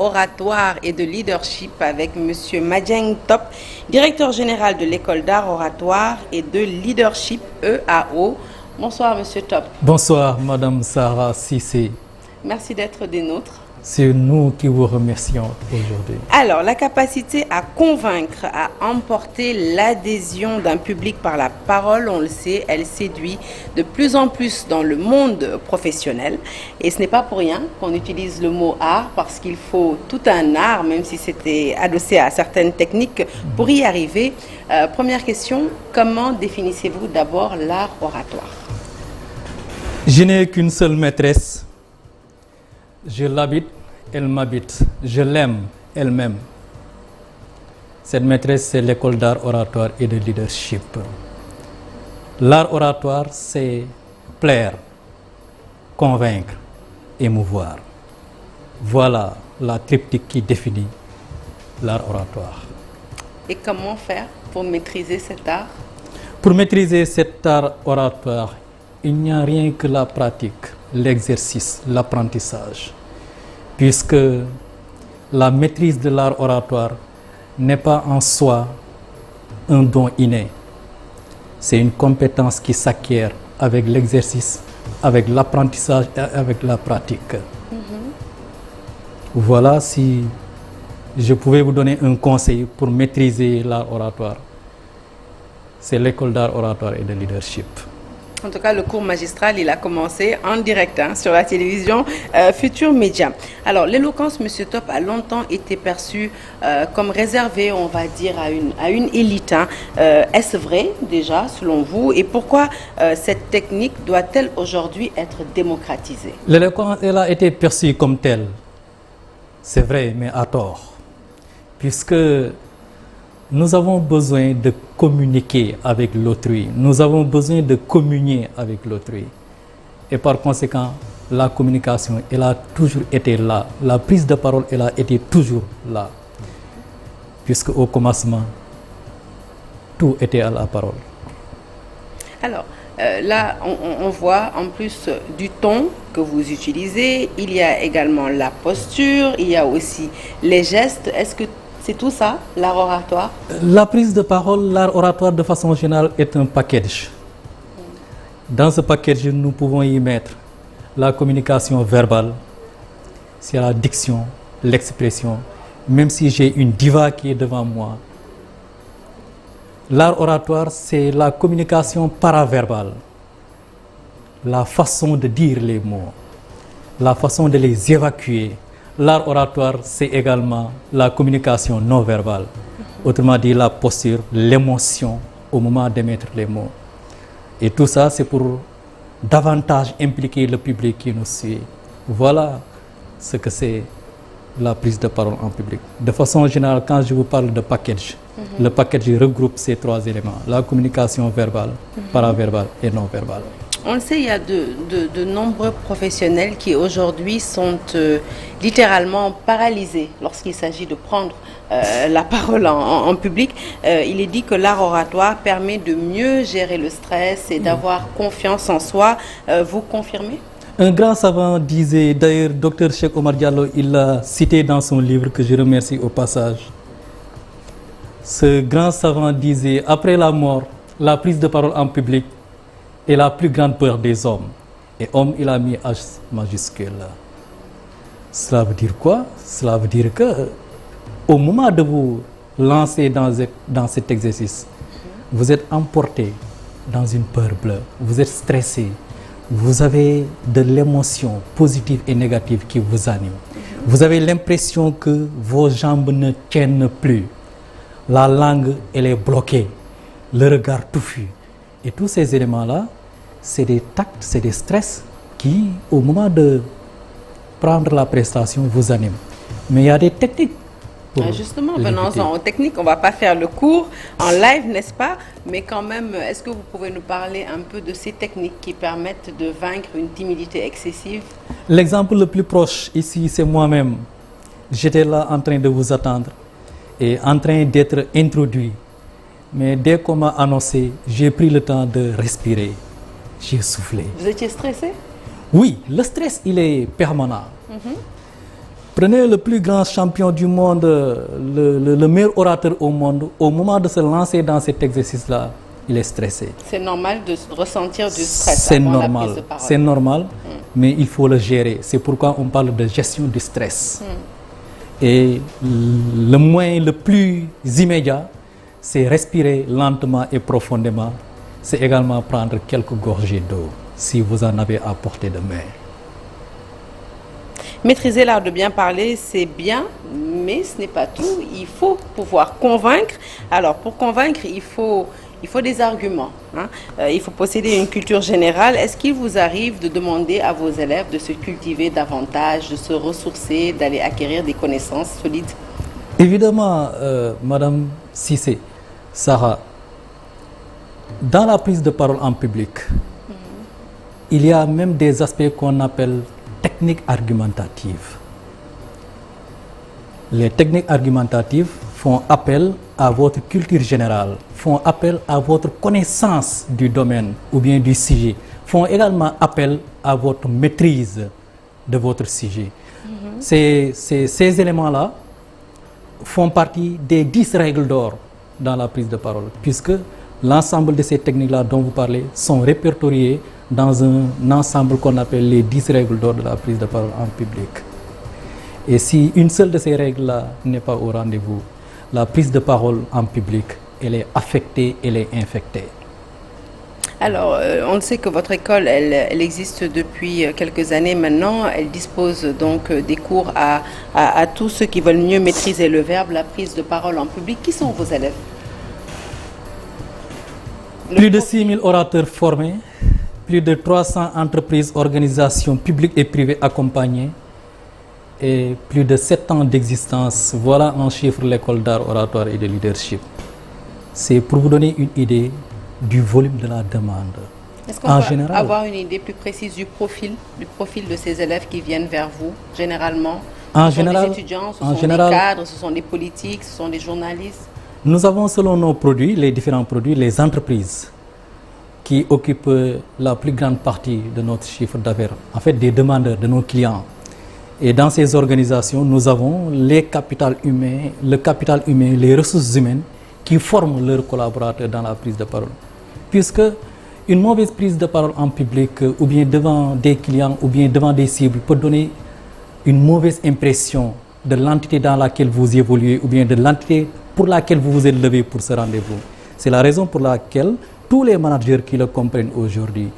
oratoire et de leadership avec Monsieur Madieng Top, directeur général de l'école d'art oratoire et de leadership EAO. Bonsoir Monsieur Top. Bonsoir Madame Sarah Cissé. Merci d'être des nôtres. C'est nous qui vous remercions aujourd'hui. Alors, la capacité à convaincre, à emporter l'adhésion d'un public par la parole, on le sait, elle séduit de plus en plus dans le monde professionnel. Et ce n'est pas pour rien qu'on utilise le mot art, parce qu'il faut tout un art, même si c'était adossé à certaines techniques, pour y arriver. Première question, comment définissez-vous d'abord l'art oratoire? Je n'ai qu'une seule maîtresse. Je l'habite, elle m'habite. Je l'aime, elle m'aime. Cette maîtresse, c'est l'école d'art oratoire et de leadership. L'art oratoire, c'est plaire, convaincre, émouvoir. Voilà la triptyque qui définit l'art oratoire. Et comment faire pour maîtriser cet art? Pour maîtriser cet art oratoire, il n'y a rien que la pratique, l'exercice, l'apprentissage, puisque la maîtrise de l'art oratoire n'est pas en soi un don inné. C'est une compétence qui s'acquiert avec l'exercice, avec l'apprentissage et avec la pratique. Voilà, si je pouvais vous donner un conseil pour maîtriser l'art oratoire, c'est l'école d'art oratoire et de leadership. En tout cas, le cours magistral, il a commencé en direct sur la télévision Futur Média. Alors, l'éloquence, Monsieur Top, a longtemps été perçue comme réservée, on va dire, à une élite. Est-ce vrai, déjà, selon vous? Et pourquoi cette technique doit-elle aujourd'hui être démocratisée? L'éloquence, elle a été perçue comme telle. C'est vrai, mais à tort. Puisque nous avons besoin de communiquer avec l'autrui. Nous avons besoin de communier avec l'autrui. Et par conséquent, la communication, elle a toujours été là. La prise de parole, elle a été toujours là. Puisque au commencement, tout était à la parole. Alors, là, on voit en plus du ton que vous utilisez. Il y a également la posture, il y a aussi les gestes. Est-ce que c'est tout ça, l'art oratoire? La prise de parole, l'art oratoire de façon générale est un package. Dans ce package, nous pouvons y mettre la communication verbale, c'est la diction, l'expression, même si j'ai une diva qui est devant moi. L'art oratoire, c'est la communication paraverbale, la façon de dire les mots, la façon de les évacuer. L'art oratoire, c'est également la communication non verbale. Autrement dit, la posture, l'émotion au moment d'émettre les mots. Et tout ça, c'est pour davantage impliquer le public qui nous suit. Voilà ce que c'est la prise de parole en public. De façon générale, quand je vous parle de package, le package regroupe ces trois éléments. La communication verbale, paraverbale et non verbale. On le sait, il y a de nombreux professionnels qui aujourd'hui sont littéralement paralysés lorsqu'il s'agit de prendre la parole en public. Il est dit que l'art oratoire permet de mieux gérer le stress et d'avoir confiance en soi. Vous confirmez? Un grand savant disait, d'ailleurs, Dr Cheikh Omar Diallo, il l'a cité dans son livre que je remercie au passage. Ce grand savant disait, après la mort, la prise de parole en public est la plus grande peur des hommes. Et homme, il a mis H majuscule. Cela veut dire quoi? Cela veut dire que au moment de vous lancer dans cet exercice, vous êtes emporté dans une peur bleue, vous êtes stressé, vous avez de l'émotion positive et négative qui vous anime. Vous avez l'impression que vos jambes ne tiennent plus. La langue, elle est bloquée, le regard touffu. Et tous ces éléments-là, c'est des tacts, c'est des stress qui, au moment de prendre la prestation, vous animent. Mais il y a des techniques. Justement, venons-en aux techniques. On ne va pas faire le cours en live, n'est-ce pas? Mais quand même, est-ce que vous pouvez nous parler un peu de ces techniques qui permettent de vaincre une timidité excessive? L'exemple le plus proche ici, c'est moi-même. J'étais là en train de vous attendre et en train d'être introduit. Mais dès qu'on m'a annoncé, j'ai pris le temps de respirer. J'ai soufflé. Vous étiez stressé? Oui, le stress, il est permanent. Prenez le plus grand champion du monde, le meilleur orateur au monde, au moment de se lancer dans cet exercice-là, il est stressé. C'est normal de ressentir du stress C'est avant la normal, prise de parole. c'est normal, mais il faut le gérer. C'est pourquoi on parle de gestion du stress. Et le moyen le plus immédiat, c'est respirer lentement et profondément. C'est également prendre quelques gorgées d'eau, si vous en avez à portée de main. Maîtriser l'art de bien parler, c'est bien, mais ce n'est pas tout. Il faut pouvoir convaincre. Alors, pour convaincre, il faut des arguments. Il faut posséder une culture générale. Est-ce qu'il vous arrive de demander à vos élèves de se cultiver davantage, de se ressourcer, d'aller acquérir des connaissances solides? Évidemment, Madame Cissé, Sarah, dans la prise de parole en public, il y a même des aspects qu'on appelle techniques argumentatives. Les techniques argumentatives font appel à votre culture générale, font appel à votre connaissance du domaine ou bien du sujet, font également appel à votre maîtrise de votre sujet. Ces éléments-là font partie des 10 règles d'or dans la prise de parole, puisque l'ensemble de ces techniques-là dont vous parlez sont répertoriées dans un ensemble qu'on appelle les 10 règles d'or de la prise de parole en public. Et si une seule de ces règles-là n'est pas au rendez-vous, la prise de parole en public, elle est affectée, elle est infectée. Alors, on sait que votre école, elle existe depuis quelques années maintenant. Elle dispose donc des cours à tous ceux qui veulent mieux maîtriser le verbe, la prise de parole en public. Qui sont vos élèves? Plus de 6 000 orateurs formés, plus de 300 entreprises, organisations publiques et privées accompagnées et plus de 7 ans d'existence. Voilà en chiffre l'école d'art oratoire et de leadership. C'est pour vous donner une idée du volume de la demande. Est-ce qu'on peut avoir une idée plus précise du profil de ces élèves qui viennent vers vous, généralement? Ce sont des étudiants, ce sont des cadres, ce sont des politiques, ce sont des journalistes? Nous avons selon nos produits, les différents produits, les entreprises qui occupent la plus grande partie de notre chiffre d'affaires, en fait des demandeurs, de nos clients. Et dans ces organisations, nous avons les capitales humains, le capital humain, les ressources humaines qui forment leurs collaborateurs dans la prise de parole. Puisque une mauvaise prise de parole en public, ou bien devant des clients, ou bien devant des cibles, peut donner une mauvaise impression de l'entité dans laquelle vous évoluez, ou bien de l'entité pour laquelle vous vous êtes levé pour ce rendez-vous. C'est la raison pour laquelle tous les managers qui le comprennent aujourd'hui,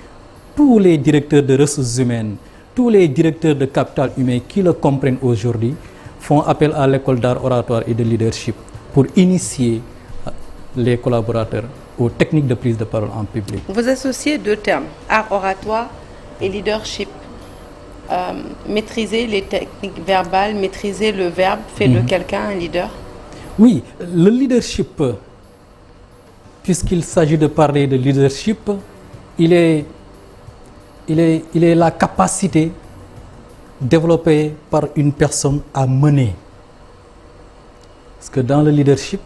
tous les directeurs de ressources humaines, tous les directeurs de capital humain qui le comprennent aujourd'hui font appel à l'école d'art oratoire et de leadership pour initier les collaborateurs aux techniques de prise de parole en public. Vous associez deux termes, art oratoire et leadership. Maîtriser les techniques verbales, maîtriser le verbe, fait de quelqu'un un leader? Oui, le leadership, puisqu'il s'agit de parler de leadership, il est la capacité développée par une personne à mener. Parce que dans le leadership,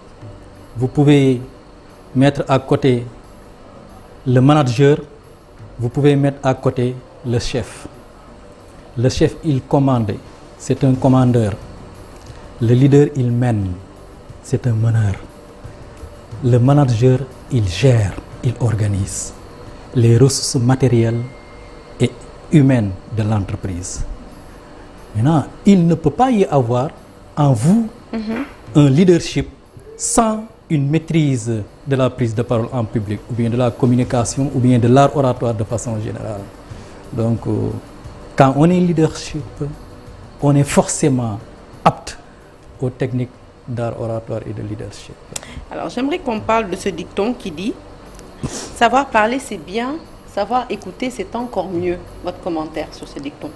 vous pouvez mettre à côté le manager, vous pouvez mettre à côté le chef. Le chef, il commande, c'est un commandeur. Le leader, il mène, c'est un meneur. Le manager, il gère, il organise les ressources matérielles et humaines de l'entreprise. Maintenant, il ne peut pas y avoir en vous un leadership sans une maîtrise de la prise de parole en public, ou bien de la communication, ou bien de l'art oratoire de façon générale. Donc, quand on est leadership, on est forcément apte aux techniques d'art oratoire et de leadership. Alors, j'aimerais qu'on parle de ce dicton qui dit « Savoir parler, c'est bien, savoir écouter, c'est encore mieux ». Votre commentaire sur ce dicton?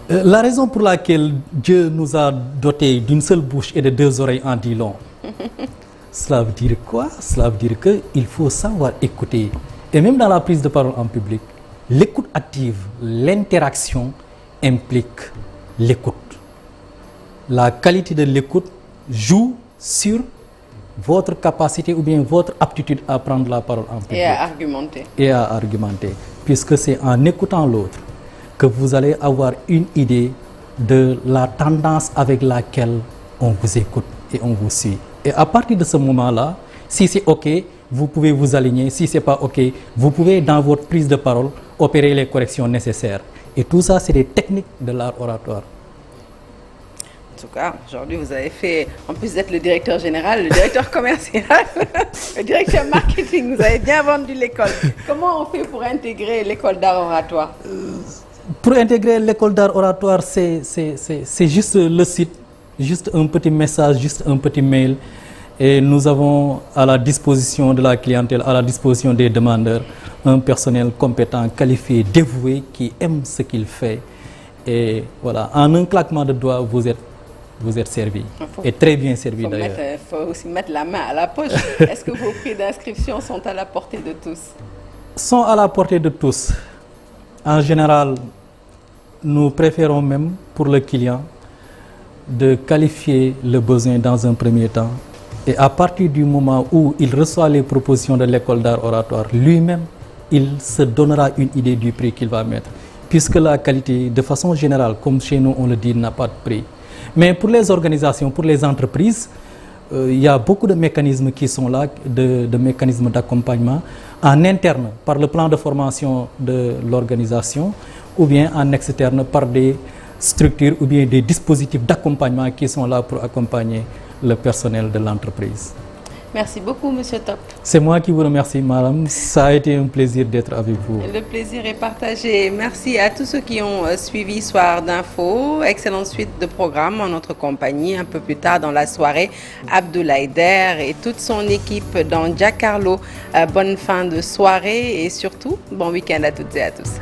La raison pour laquelle Dieu nous a dotés d'une seule bouche et de deux oreilles en dit long. Cela veut dire quoi? Cela veut dire qu'il faut savoir écouter. Et même dans la prise de parole en public, l'écoute active, l'interaction implique l'écoute. La qualité de l'écoute joue sur votre capacité ou bien votre aptitude à prendre la parole en public. Et à argumenter. Puisque c'est en écoutant l'autre que vous allez avoir une idée de la tendance avec laquelle on vous écoute et on vous suit. Et à partir de ce moment-là, si c'est OK, vous pouvez vous aligner. Si ce n'est pas OK, vous pouvez, dans votre prise de parole, opérer les corrections nécessaires. Et tout ça, c'est des techniques de l'art oratoire. En tout cas, aujourd'hui, vous avez fait, en plus d'être le directeur général, le directeur commercial, le directeur marketing, vous avez bien vendu l'école. Comment on fait pour intégrer l'école d'art oratoire? Pour intégrer l'école d'art oratoire, c'est juste le site, juste un petit message, juste un petit mail. Et nous avons à la disposition de la clientèle, à la disposition des demandeurs, un personnel compétent, qualifié, dévoué, qui aime ce qu'il fait. Et voilà, en un claquement de doigts, vous êtes servi. Et très bien servi d'ailleurs. Il faut aussi mettre la main à la poche. Est-ce que vos prix d'inscription sont à la portée de tous? Sont à la portée de tous. En général, nous préférons même pour le client de qualifier le besoin dans un premier temps. Et à partir du moment où il reçoit les propositions de l'école d'art oratoire, lui-même, il se donnera une idée du prix qu'il va mettre. Puisque la qualité, de façon générale, comme chez nous on le dit, n'a pas de prix. Mais pour les organisations, pour les entreprises, il y a beaucoup de mécanismes qui sont là, de mécanismes d'accompagnement, en interne par le plan de formation de l'organisation, ou bien en externe par des structures ou bien des dispositifs d'accompagnement qui sont là pour accompagner le personnel de l'entreprise. Merci beaucoup, Monsieur Top. C'est moi qui vous remercie, madame. Ça a été un plaisir d'être avec vous. Le plaisir est partagé. Merci à tous ceux qui ont suivi Soir d'Info. Excellente suite de programme en notre compagnie. Un peu plus tard dans la soirée, Abdoulaye Der et toute son équipe dans Giancarlo. Bonne fin de soirée et surtout, bon week-end à toutes et à tous.